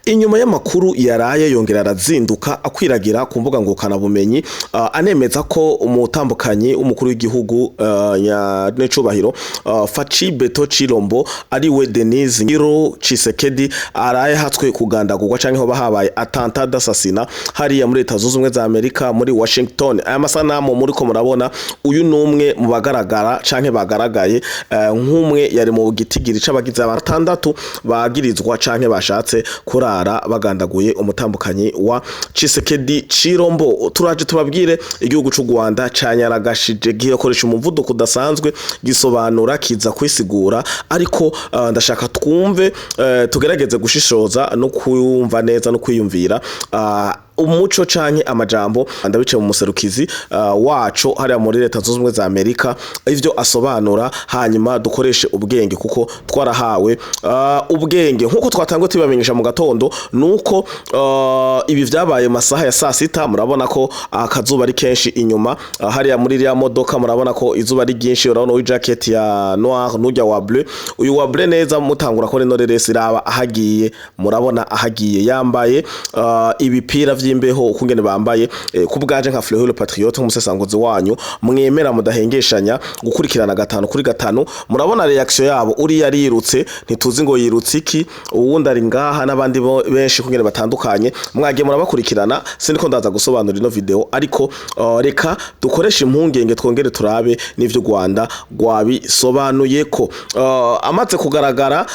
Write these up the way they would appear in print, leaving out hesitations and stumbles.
inyuma y'amakuru yaraye yongera arazinduka akwiragira ku mbuga ngurukanabumenyi anemeza ko umutambukanyi w'umukuru w'igihugu Nyacubahiro Faci Beto Chilombo ari we Denise Ngiro Chisekedi araye hatswe kugandagurwa canke ho bahabaye attentat d'assassinat hariya muri Leta Zunze Ubumwe za Amerika muri Washington. Aya masanamu muri ko murabona uyu numwe mu bagaragara canke bagaragaye nk'umwe yari mu gitigiri c'abagize abatandatu bagirizwa canke bashatse kurara bagandaguye umutambukanyi wa Chisekedi Chilombo. Turaje tubabwire igihugu c'u Rwanda canyaragashije gihekoresha umuvuduko udasanzwe gisobanura kiza kwisigura, ariko ndashaka twumve tugerageze gushishoza no kuyumva neza no kwiyumvira umuco canke amajambo ndabice mu muserukizi wacu hariya muri Leta Zunze Ubumwe za Amerika ivyo asobanura, hanyuma dukoreshe ubwenge kuko twarahawe ubwenge nkuko twatangwe tubamenyesha mu gatondo nuko ibi vyabaye masaha ya saa sita. Murabona ko akazuba ari kenshi inyuma hariya muri iriya modoka, murabona ko izuba ari ryinshi. Urabona uyu jacket ya noir n'ujya wa bleu, uyu wa bleu neza mutangura ko reno reresi raba ahagiye, murabona ahagiye yambaye ibipira imbeho ukungene bambaye kubgaje nka Fleur le Patriote umusesangozi wanyu mwemera mudahengeshanya gukurikirana 5 kuri 5. Murabona reaction yabo uri yarirutse ntituzi ngo yirutse iki, uwundi ari ngaha n'abandi benshi kungene batandukanye mwagiye murabakurikirana. Siniko ndaza gusobanura ino video, ariko reka dukoreshe impungenge twongere turabe n'ivyo Rwanda rwabisobanuye ko amaze kugaragara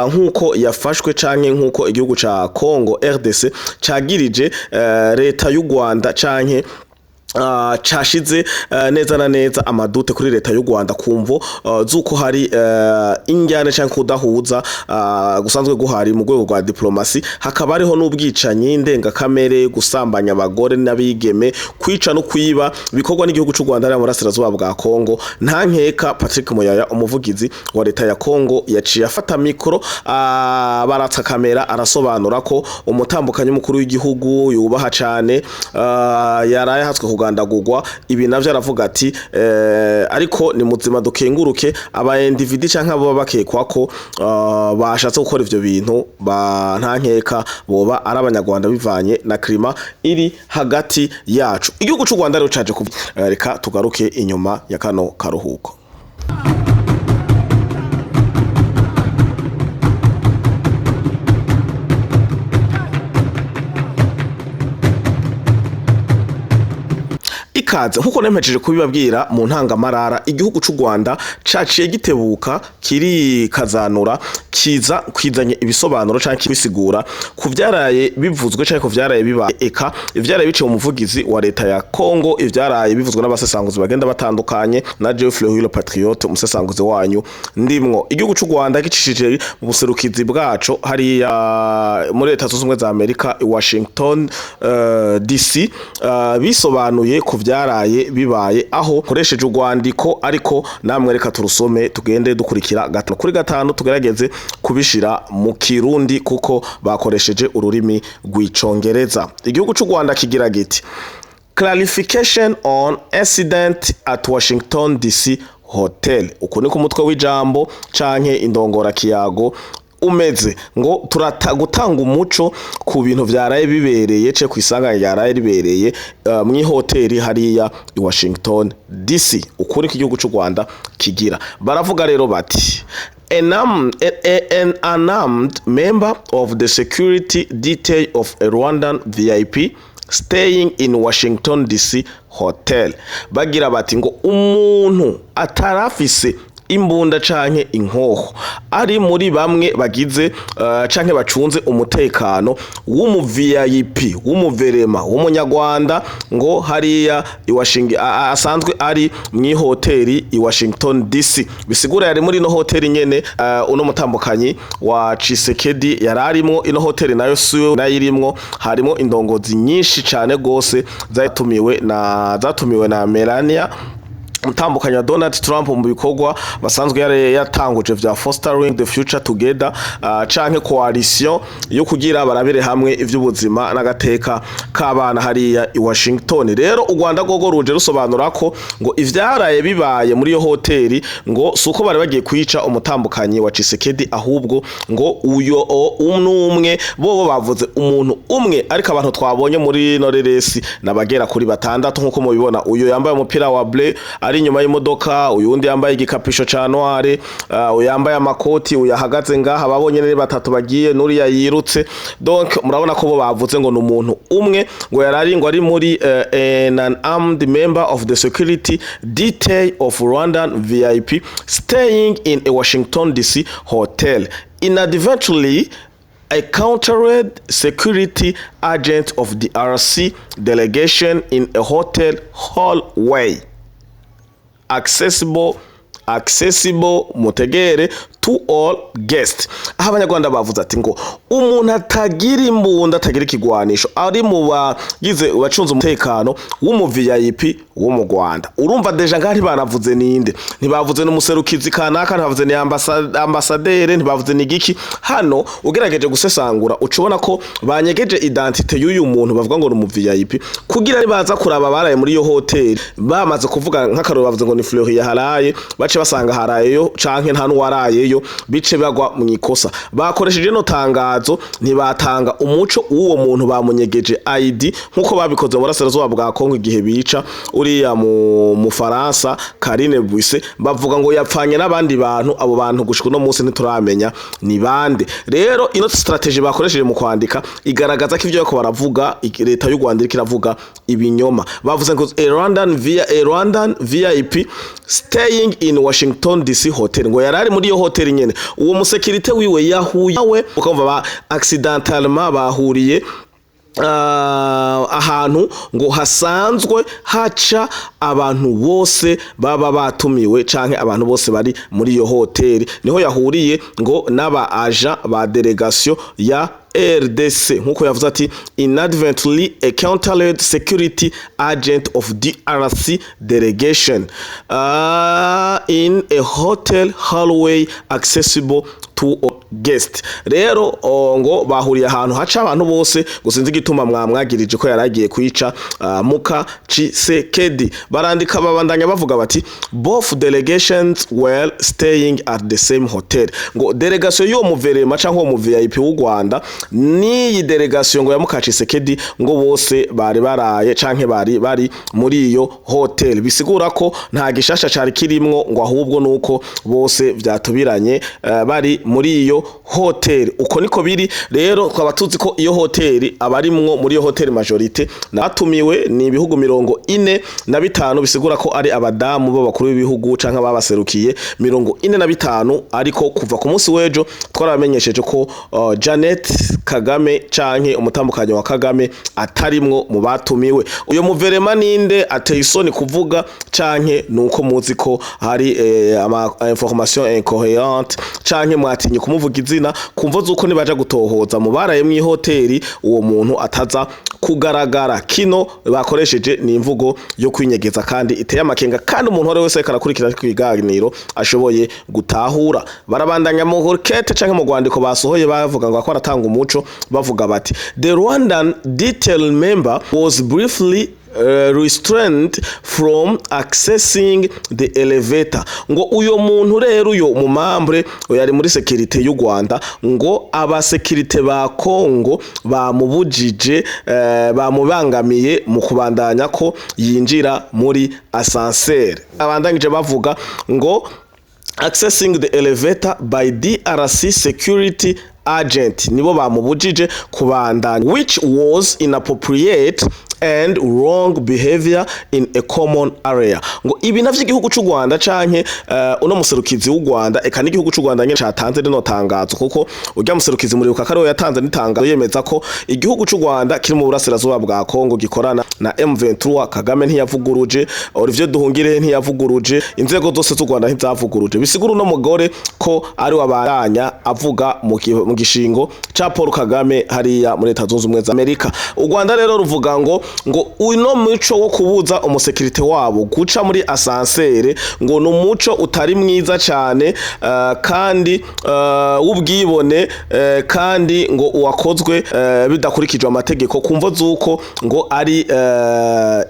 nkuko yafashwe canke nkuko igihugu ca Congo RDC cagirije Leta y'u Rwanda canke cashize neza na neza amadute kuri Leta y'u Rwanda kumvo zuko hari injyane canke kudahuza gusanzwe guhari mu rwego rwa diplomasi. Hakaba ariho n'ubwicanyi ndengakamere, gusambanya abagore n'abigeme, kwica no kwiba bikorwa n'igihugu c'u Rwanda ari mu burasirazuba bwa Kongo. Nta nkeka Patrick Muyaya umuvugizi wa Leta ya Kongo yaciye afata mikro baratsa kamera arasobanura ko umutambukanyi mukuru w'igihugu yubaha cane yaraye hatswe kugandagurwa. Ibi navyo aravuga ati ariko ni muzima dukenguruke aba individu canke abo bakekwa ko bashatse gukora ivyo bintu nta nkeka boba ari abanyarwanda bivanye na klima iri hagati yacu. Igihugu c'u Rwanda rero caje reka tugaruke inyuma ya kano karuhuko. Ikaze nkuko nempejeje kubibabwira mu ntangamarara, igihugu c'u Rwanda caciye gitebuka kiri kazanura kiza kwizanye ibisobanuro canke kwisigura ku vyaraye bivuzwe canke ku vyaraye bibaye. Eka ivyaraye biciye mu muvugizi wa Leta ya Kongo, ivyaraye bivuzwe n'abasesanguzi bagenda batandukanye na Fleur le Patriote umusesanguzi wanyu ndimwo. Igihugu c'u Rwanda gicishije mu buserukizi bwaco hari muri Leta Zunze Ubumwe za Amerika i Washington DC bisobanuye ku vyaraye bibaye, aho koresheje urwandiko, ariko namwe reka turusome tugende dukurikira 5 kuri 5 tugerageze kubishira mu Kirundi kuko bakoresheje ururimi rw'icongereza. Igihugu c'u Rwanda kigira giti clarification on incident at Washington DC Hotel. Uko niko umutwe w'ijambo canke indongora kiyago umeze ngo gutanga umuco ku bintu vyaraye bibereye ce kwisanga yaraye ribereye mu hoteli hariya i Washington DC. Ukuri igihugu c'u Rwanda kigira baravuga rero bati an unarmed member of the security detail of a Rwandan VIP staying in Washington DC hotel. Bagira bati ngo umuntu atarafise imbunda canke inkoho ari muri bamwe bagize canke bacunze umutekano w'umu VIP w'umuverema w'umunyarwanda ngo hariya i Washington asanzwe ari mu hoteli i Washington DC. Bisigura yari muri no hoteli nyene uno mutambukanyi wa Chisekedi yararimo. Ino hoteli nayo suyo nayirimwo harimo indongozi nyinshi cane gose zatumiwe na Melania mutambukanya wa Donald Trump mu bikorwa basanzwe yatanguje vya fostering the future together, canke coalition yo kugira barabire hamwe ivy'ubuzima n'agateka k'abana hariya i Washington. Rero u Rwanda gogo ruje rusobanura ko ngo ivyaraye bibaye muri yo hoteli ngo suko bari bagiye kwica umutambukanyi wa Tshisekedi, ahubwo ngo uyo umwe bobo bavuze umuntu umwe, ariko abantu twabonye muri Noreresi nabagera kuri batandatu nkuko mubibona. Uyo yambaye umupira wa bleu ari inyuma y'imodoka, uyu undi yambaye igikapisho ca noire, uyambaye amakoti, uyahagaze ngaha babonye nere batatu bagiye nuri yayirutse. Donc murabona ko bo bavuze ngo n'umuntu umwe ngo yarari ngo ari muri an armed member of the security detail of Rwandan VIP staying in a Washington DC hotel. Inadvertently encountered security agent of the RC delegation in a hotel hallway accessible mutegere to all guests. Aha abanyarwanda bavuze ati ngo umuntu atagira imbunda atagira ikigwanisho ari mu bagize bacunze umutekano w'umu VIP wo mu Rwanda. Urumva deja ngari banavuze ninde, ntibavuze n'umuserukizi kanaka, ntibavuze ni ambasaderi, ntibavuze ni giki. Hano ugerageje gusesangura ucubona ko banyegeje identite y'uyu muntu bavuga ngo n'umu VIP kugira nibaza kuraba baraye muri yo hotel bamaze kuvuga nk'akaroro bavuze ngo ni Fleury yaharaye, bace basanga harayeyo canke nta nuwarayeyo, bice bagwa mu ikosa. Bakoresheje no tangazo ntibatanga umuco w'uwo muntu bamunyegeje ID nkuko babikoze mu burasirazuba bwa Kongo igihe bica uriya mu Faransa Karine Buise, bavuga ngo yapfanye n'abandi bantu. Abo bantu gushika no munsi ntituramenya ni bande. Rero ino strategy bakoresheje mu kwandika igaragaza ko ivyo yako baravuga leta y'u Rwanda ikiravuga ibinyoma. Bavuze ngo a Rwandan VIP staying in Washington DC hotel, ngo yarari muri yo hotel nyene. Uwo musekirite wiwe yahuye ukumva ba accidentellement bahuriye ahantu ngo hasanzwe haca abantu bose baba batumiwe canke abantu bose bari muri yo hoteli. Niho yahuriye ngo n'aba agent ba delegation ya RDC nkuko yavuze ati inadvertently encountered security agent of DRC delegation in a hotel hallway accessible to all guests. Rero ngo bahuriye ahantu haca abantu bose, gusinzi gituma mwamwagirije ko yaragiye kwica muka Tshisekedi. Barandika babandanya bavuga bati both delegations were staying at the same hotel. Ngo delegation yo muverema canke mu VIP w'u Rwanda ni delegation ngo ya muka Tshisekedi ngo bose bari baraye canke bari muri iyo hotel. Bisigura ko nta gishasha cari kirimwo, ngo ahubwo nuko bose vyatubiranye bari muri iyo hotel. Uko niko biri. Rero twaba tuzi ko iyo hotel abarimwo muri iyo hotel majorite natumiwe ni ibihugu 45, bisigura ko ari abadamu b'abakuru b'ibihugu canke babaserukiye 45. Ariko kuva ku munsi wejo twaramenyesheje ko Janet Kagame canke umutambukanyo wa Kagame atarimwo mu batumiwe. Uyo muverema ninde ateye isoni kuvuga canke nuko muzi ko hari ama information incohérente canke mwatinye kumuvuga izina kumva zuko nibaje gutohoza mu baraye mu hoteli uwo muntu ataza kugaragara. Kino bakoresheje ni imvugo yo kwinyegeza kandi iteye amakenga, kandi umuntu wari wese karakurikira kwiganiro ashoboye gutahura. Barabandanya mu enquête canke mu rwandiko basohoye bavuga ngo akora atanga umuco, bavuga bati the Rwandan detail member was briefly restrained from accessing the elevator. Ngo uyo muntu rero uyo mu membre yari muri security y'u Rwanda, ngo aba security ba Kongo bamubujije bamubangamiye mu kubandanya ko yinjira muri ascenseur. Abandangije bavuga ngo accessing the elevator by DRC security agent nibo bamubujije kubandanya, which was inappropriate and wrong behavior in a common area. Ngo ibi navyo igihugu c'u Rwanda canke uno muserukizi w'u Rwanda eka n'igihugu c'u Rwanda nyene catanze rino tangazo, kuko urya muserukizi muri ukakaro yatanze nitangazo yemeza ko igihugu c'u Rwanda kiri mu burasirazuba bwa Kongo gikorana na M23. Kagame ntiyavuguruje, Olivier Duhungire ntiyavuguruje, inzego zose z'u Rwanda ntizavuguruje. Bisigura uno mugore ko ari wabaranya avuga mu gishingo ca Paul Kagame hariya muri Leta Zunze Ubumwe za Amerika. U Rwanda rero ruvuga ngo ngo uno muco wo kubuza umusekirite wabo guca muri asansere ngo ni umuco utari mwiza cyane kandi w'ubwibone kandi ngo uwakozwe bidakurikijwe amategeko kumvo zuko ngo ari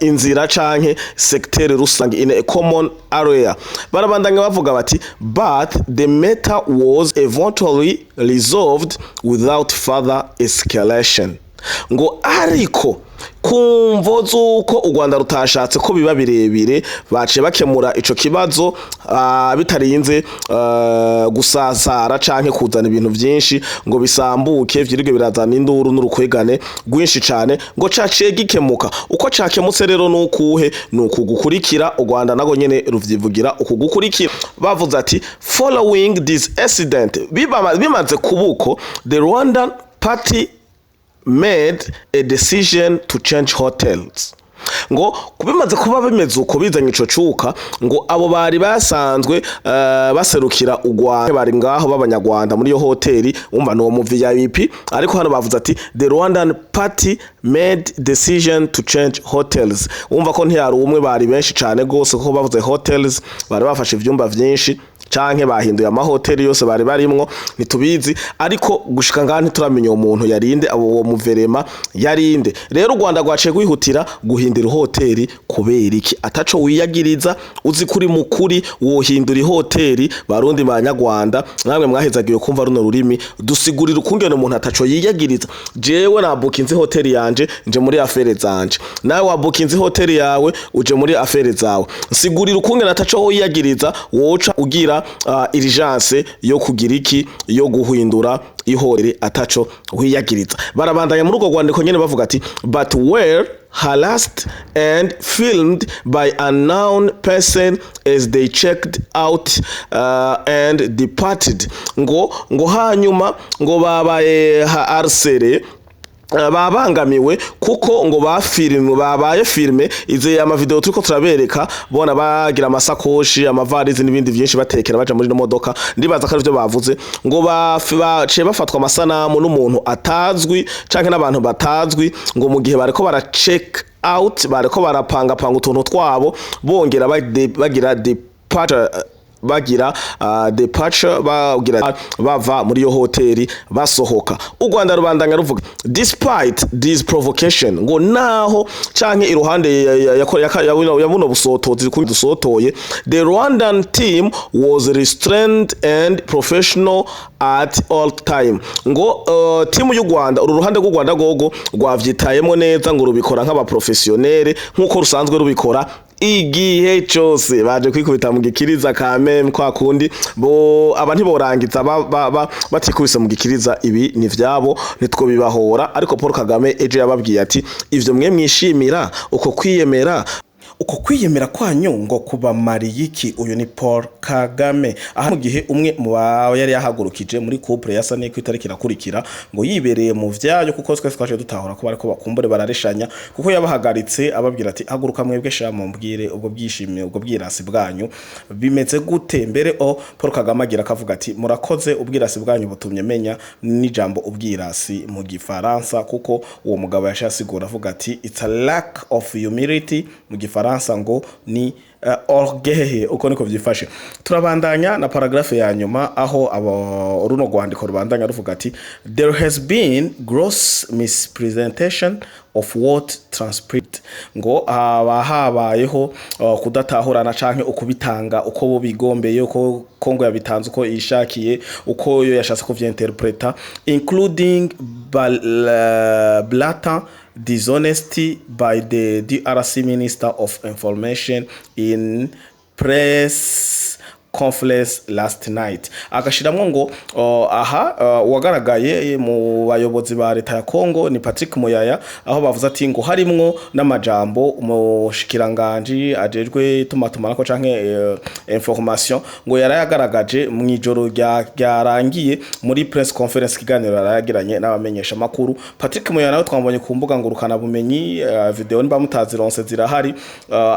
inzira canke secteur rusange in a common area. Barabandanya bavuga bati but the matter was eventually resolved without further escalation. Ngo ariko kumvo zuko u Rwanda rutashatse ko biba birebire bace bakemura ico kibazo bitarinze gusasara canke kuzana ibintu byinshi ngo bisambuke vyirige birazana induru n'urukwegane rwinshi cane ngo caciye gikemuka. Uko cakemutse rero nukuhe nukugukurikira u Rwanda nago nyene ruvyivugira ukugukurikira bavuze ati following this incident bimaze kubuko the Rwandan party made a decision to change hotels. Ngo kubimaze kuba bimeze uko bizanye ico cuka ngo abo bari basanzwe baserukira u Rwanda bari ngaho b'abanyarwanda muri yo hoteli umva no mu VIP ariko hano bavuze ati the Rwandan party made decision to change hotels. Umva ko ntiyari umwe bari benshi cyane gose ko bavuze hotels bari bafashe ivyumba vyinshi canke bahinduye amahoteli yose bari barimwo nitubizi ariko gushika ngaho ntituramenya umuntu yarinde abo muverema yarinde. Rero u Rwanda rwaciye kwihutira guhindura hoteli kubera iki ataco wiyagiriza uzi kuri mukuri wohindura hoteli barundi banyarwanda namwe mwahezagiye kumva runo rurimi dusigurira ukungene umuntu ataco yiyagiriza. Jewe nabukinze hoteli yanje nje muri afere zanje nawe wabukinze hoteli yawe uje muri afere zawe nsigurira ukungene ataco wiyagiriza woca ugira urgence yo kugira iki yo guhindura ihorere ataco wiyagiriza. Barabandanya muri ugo rwandiko nyene bavuga ati but were harassed and filmed by a unknown person as they checked out and departed. Ngo hanyuma ngo babaye harsere babangamiwe kuko ngo babaye filme ize ama video turiko turabereka bona bagira amasakoshi amavarizi n'ibindi byinshi batekera baje muri no modoka ndibaza ko arivyo bavuze ngo bace bafatwa amasanamu n'umuntu atazwi canke n'abantu batazwi ngo mu gihe bariko bara check out bariko barapanga utuntu twabo bongera bagira departure bagira bava muri yo hoteli basohoka. U Rwanda rubandanya ruvuga despite this provocation ngo naho canke iruhande ya buno busotozi kuri dusotoye the Rwandan team was restrained and professional at all time. Ngo team y'u Rwanda uruhande rw'u Rwanda gogo rwavyitayemo neza ngo rubikora nk'aba professionnel nkuko rusanzwe rubikora igihe cyose baje kwikubita mu gikiriza kame kwa kundi bo abantu borangiza batikubise mu gikiriza ibi ni vyabo nitwo bibahora. Ariko Paul Kagame eje yababwiye ati ivyo mwe mwishimira uko kwiyemera kwanyu ngo kubamariye iki. Uyu ni Paul Kagame aha mu gihe umwe mu yari yahagurukije muri couple yasa ne kwitariki rakurikira ngo yibereye mu vyayo kuko twese twaje dutahura ko bariko bakumbure barareshanya kuko yabahagaritse ababwira ati haguruka mwebwe sha mumbwire ubwo bwishimiye ubwo bwirasi bwanyu bimeze gute. Mbere Paul Kagame agira akavuga ati murakoze ubwirasi bwanyu butumye menya n'ijambo ubwirasi mu gifaransa kuko uwo mugabo yashasigura avuga ati it's a lack of humility mu gifaransa ngo ni orgueil uko niko vyifashe. Turabandanya na paragraphe ya nyuma aho runo rwandiko rubandanya ruvuga ati there has been gross misrepresentation of what transpired. Ngo habayeho kudatahurana canke ukubitanga uko bo bigombeye uko Kongo yabitanze uko ishakiye uko yo yashatse ko vyinterpreta including blatant dishonesty by the DRC Minister of Information in press conference last night. Agashiramwo ngo wagaragaye mu bayobozi ba leta ya Kongo ni Patrick Muyaya aho bavuze ati ngo harimwo n'amajambo umushikiranganje ajejwe tumatumana ko canke information ngo yarayagaragaje mu ijoro ryarangiye muri press conference kiganiro yaragiranye n'abamenyesha makuru. Patrick Muyaya nawe twambonye ku mbuga ngurukana bumenyi video niba mutazironse zirahari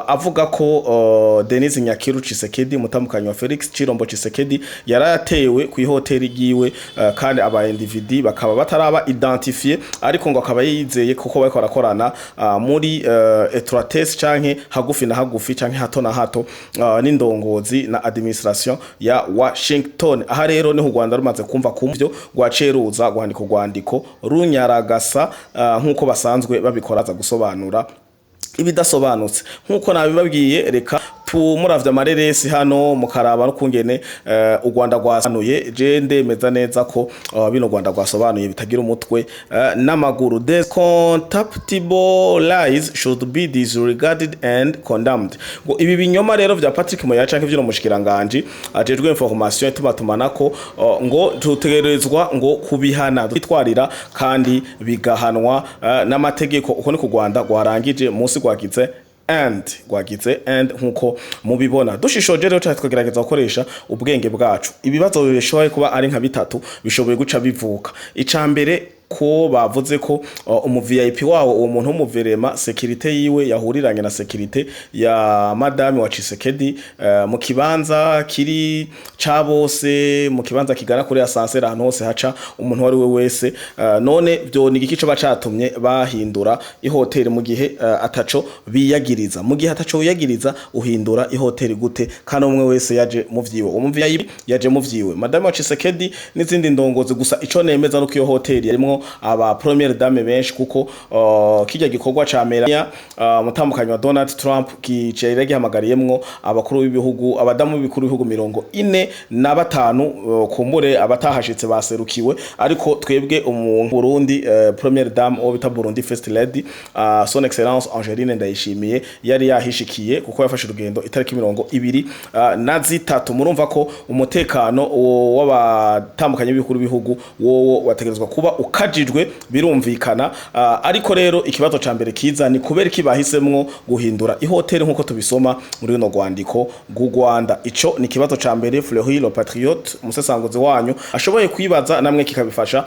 avuga ko Denis Nyakiru Tshisekedi mutamukanyi wa Felix Chilombo Tshisekedi yaratewe ku hoteli giwe kandi aba individu bakaba bataraba identifier ariko ngo akaba yizeye kuko bariko barakorana muri étroitesse canke hagufi na hagufi canke hato na hato n'indongozi na administration ya Washington. Aha rero ni u Rwanda rumaze kumva kumvyo rwaceruza rwandiko runyaragasa nkuko basanzwe babikora za gusobanura ibidasobanutse nkuko nabibabwiye. Reka muravya amareresi hano mukaraba no kungene u Rwanda rwasanuye je ndemeza neza ko bino Rwanda rwasobanuye bitagira umutwe n'amaguru. The contemptible lies should be disregarded and condemned. Ngo ibi binyoma rero vya Patrick Moya canke vyo mushikiranganje ajejwe information tumatumanako ngo tutegerezwa ngo kubihana twitwarira kandi bigahanwa n'amategeko uko ni ku Rwanda rwarangije munsi gwagize and nkuko mubibona. Dushishoje rero twagerageza gukoresha ubwenge bwacu. Ibibazo bishoboye kuba ari nka bitatu bishoboye guca bivuka. Icambere ko bavuze ko umu VIP wawo uwo muntu w'umuverema security yiwe yahuriranye na security ya madame wa Tshisekedi mu kibanza kiri cabose mu kibanza kigana kuri ascenseur ahantu hose haca umuntu wari we wese none byo ni igico bacatumye bahindura ihoteli mu gihe ataco biyagiriza. Mu gihe ataco biyagiriza uhindura ihoteli gute kandi umwe wese yaje mu vyiwe umu VIP yaje mu vyiwe madame wa Tshisekedi n'izindi ndongozi gusa ico nemeza no kiyo hoteli yarimo aba première dame benshi kuko kijya gikorwa ca Melania mutambukanyi wa Donald Trump kicere gihamagariyemwo abakuru b'ibihugu abadamu b'ibikuru b'ibihugu 45 kumbure abatahashitse baserukiwe ariko twebwe mu Burundi première dame obita Burundi first lady son excellence Angeline Ndayishimiye yari yahishikiye kuko yafashe urugendo itariki 23 murumva ko umutekano w'abatambukanyi b'ibikuru b'ibihugu wowo wategerezwa kuba ukajijwe birumvikana ariko rero ikibazo ca mbere kiza ni kubera kibahisemwo guhindura ihoteli nkuko tubisoma muri no rwandiko rw'u Rwanda. Ico ni kibazo ca mbere Fleury le Patriote umusesanguzi wanyu ashoboye kwibaza namwe kikabifasha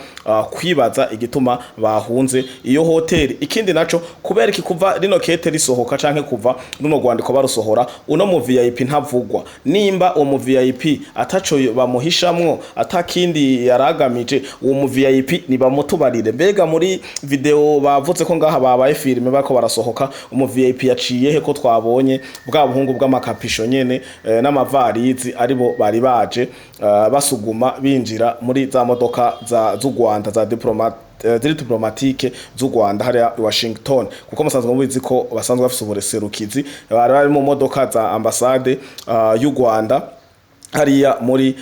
kwibaza igituma bahunze iyo hoteli. Ikindi naco kubera kikuva rino kete risohoka canke kuva runo rwandiko barusohora uno mu VIP ntavugwa nimba uwo mu VIP ataco bamuhishamwo atakindi yaragamije uwo mu VIP ni bamutubarire. Mbega muri video bavuze ko ngaha babaye filme bako barasohoka umu VIP yaciye he ko twabonye bwa buhungu bw'amakapisho nyene n'amavarizi aribo bari baje basuguma binjira muri za modoka z'u Rwanda za diplomatique z'u Rwanda hari Washington kuko musanzwe mubizi ko basanzwe bafite ubuserukizi bari mu modoka za ambassade y'u Rwanda hariya muri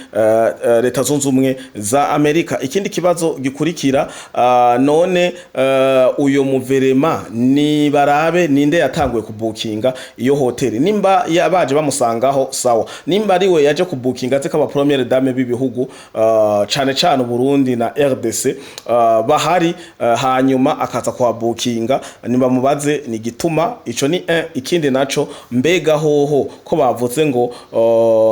leta zunze ubumwe za Amerika. Ikindi kibazo gikurikira none uyo muverema ni barabe ninde yatanguye kubukinga iyo hoteli nimba yabaje bamusangaho sawa nimba ari we yaje kubukinga zeka ba première dame b'ibihugu cane Burundi na RDC bahari hanyuma akaza kwa bukinga nimba mubaze ni gituma ico ni ikindi naco mbega hoho ko bavuze ngo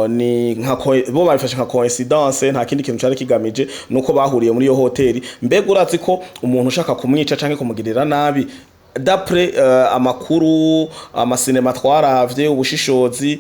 ni bo barifashe nka coincidence nta kindi kintu cyari kigamije nuko bahuriye muri iyo hoteli. Mbega urazi ko umuntu ushaka kumwica canke kumugirira nabi d'après amakuru amasinema twaravye ubushishozi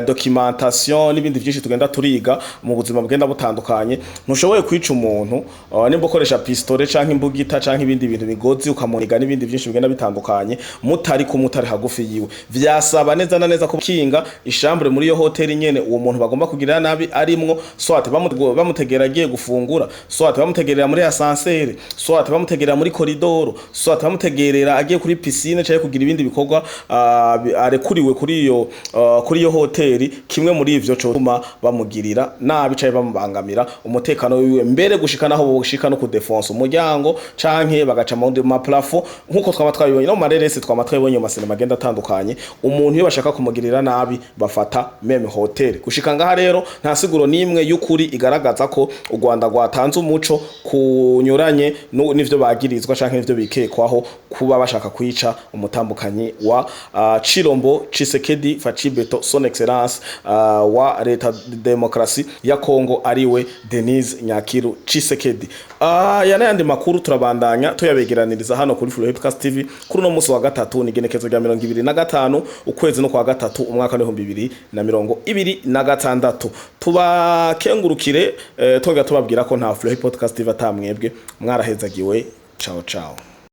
documentation n'ibindi byinshi tugenda turiga mu buzima bwenda butandukanye ntushoboye kwica umuntu nimba ukoresha pistole canke imbugita canke ibindi bintu bigozi ukamuniga n'ibindi byinshi bigenda bitandukanye mutari hagufi yiwe vyasaba neza na neza ko kinga ishambure muri iyo hoteli nyene uwo muntu bagomba kugirira nabi arimwo soit bamutegera agiye gufungura soit bamutegerera muri ascenseur soit bamutegerera muri corridor soit bamutegerera agiye kuri piscine cyangwa kugira ibindi bikorwa arekuriwe kuri iyo hoteli kimwe muri ivyo cotuma bamugirira nabi cyangwa bamubangamira umutekano wiwe mbere gushikana aho bushika no ku defense umuryango canke bagaca mu plafond nkuko twaba twabibonye no marerese twaba twabibonye mu masinema agenda atandukanye umuntu iyo bashaka kumugirira nabi bafata meme hotel gushika ngaha rero nta siguro nimwe y'ukuri igaragaza ko u Rwanda rwatanze umuco kunyuranye n'ivyo bagirizwa canke n'ivyo bikekwaho kuba bashaka kwica umutambukanyi wa Chilombo Tshisekedi Facibeto son excellence wa leta demokrasi ya Kongo ariwe Denise Nyakiru Tshisekedi. Yanayandi makuru turabandanya tuyabegeraniriza hano kuri Full Podcast TV kuri no musi wa gatatu ni genekezo rya 2025 ukwezi no kwa gatatu umwaka wa 2026. Tubakengurukire twongera tubabwira ko nta Full Podcast TV atamwebwe mwarahezagiwe. Ciao ciao.